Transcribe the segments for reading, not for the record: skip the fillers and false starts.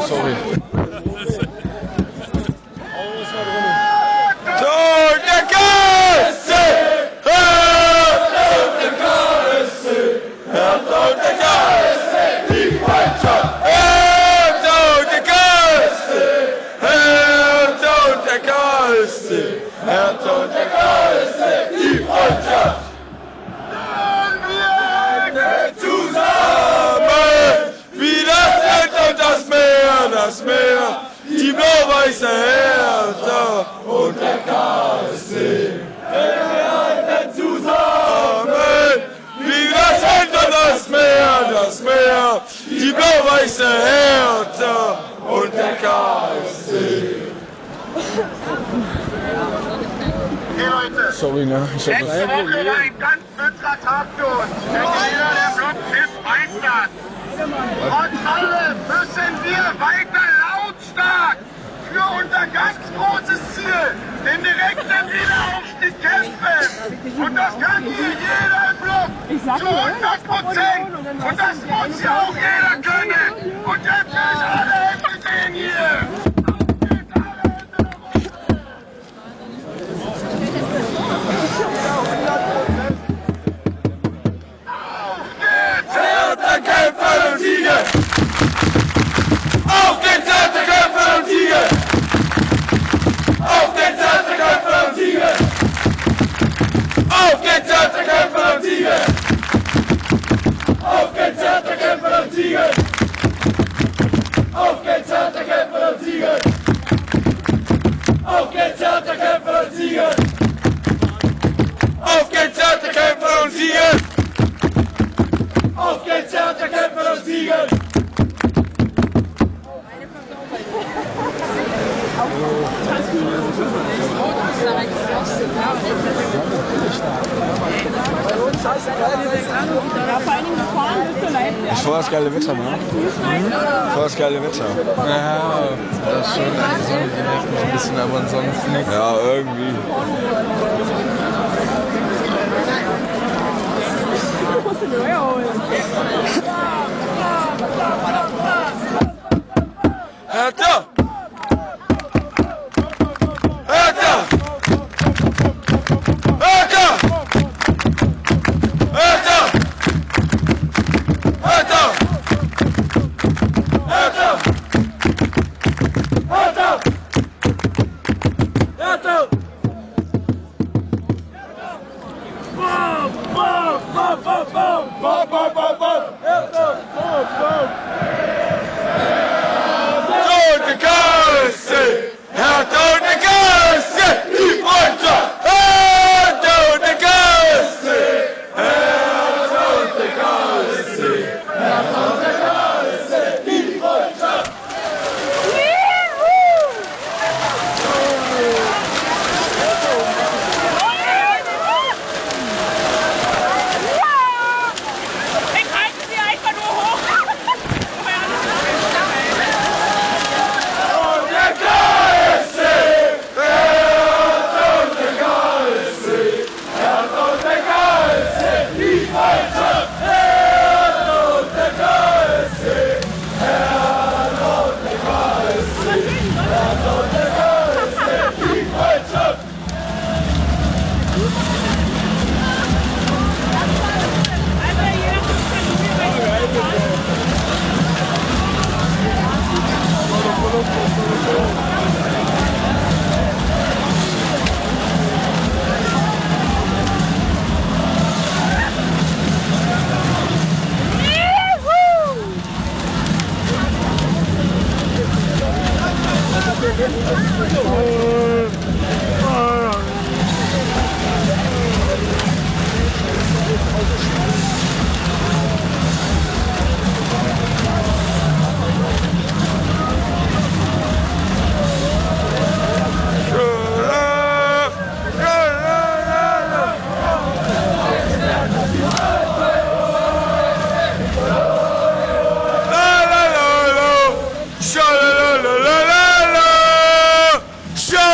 Sorry. Das Meer, die blau-weiße Hertha und der KSC. Wir halten zusammen, wie das Land und das Meer, die blau-weiße Hertha und der KSC. Hey Leute, Sorry, ne? letzte Woche war ein ganz bitterer Tag für uns. Der Gewinner der Block ist Meister. Trotz allem müssen wir weiter lautstark für unser ganz großes Ziel, den direkten Wiederaufstieg kämpfen. Und das kann hier jeder im Block zu 100%. Und das muss ja auch jeder können. Und jetzt müssen alle Hände sehen hier. Kämpfer und Sieger! Auf geht's, harte Kämpfer und Sieger! Auf geht's, harte Kämpfer und Sieger! Auf geht's, harte Kämpfer und Sieger! Auf geht's, harte Kämpfer und Sieger! Auf geht's, harte Kämpfer und Sieger! Auf geht's, harte Kämpfer und Sieger! Auf geht's, harte Kämpfer und Sieger! Auf geht's, harte Kämpfer und Sieger! Ist voll das geile Wetter, ne? Voll das geile Wetter. Ja, das ist schon so, die nervt mich ein bisschen, aber ansonsten nichts. Ja, irgendwie. Hertha! Hertha! Hertha! Hertha! Hertha! Hertha! Hertha! Hertha! Boom! Boom! Boom! Boom! Boom! Boom! Boom! Boom! Boom! Hertha! Boom! Boom! Der KSC! Hertha und der KSC! Die Freundschaft! Hertha und der KSC! Hertha und der KSC! Hertha und der KSC! Die Freundschaft! Ich halte sie einfach nur hoch. Und der KSC! Hertha und der KSC! Hertha und der KSC! Die Freundschaft! Hertha und der KSC! Hertha und der KSC! Hertha und der KSC! Die Freundschaft! Show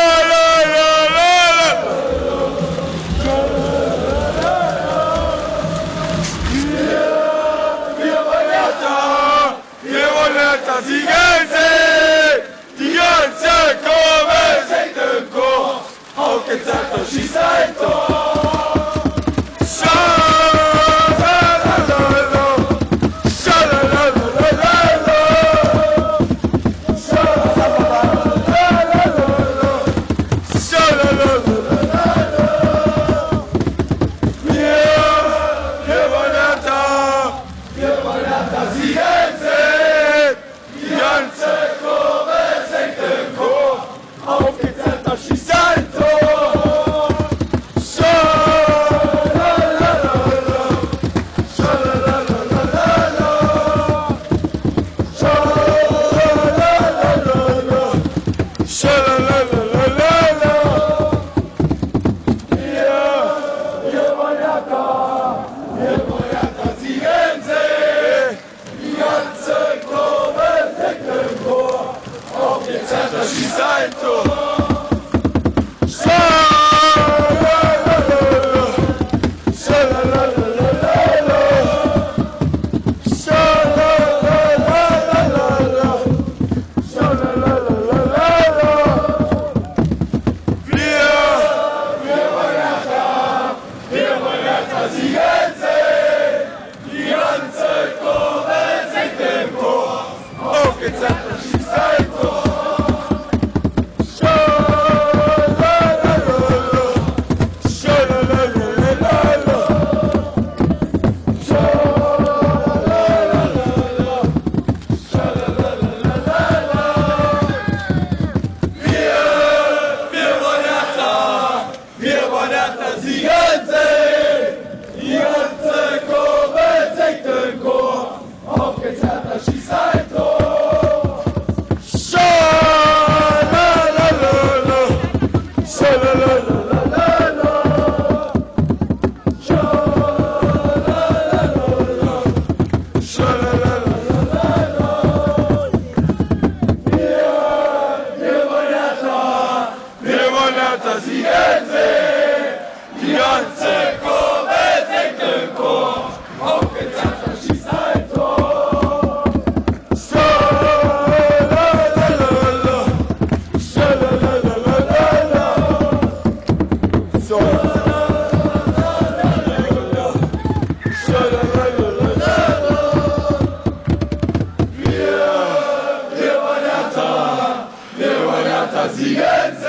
Die ganze Kurve singt im Chor, aufgezackter schießt ein Tor. Schalalalala, schalalalala, schalalalala. Wir wollen Hertha siegen sehen.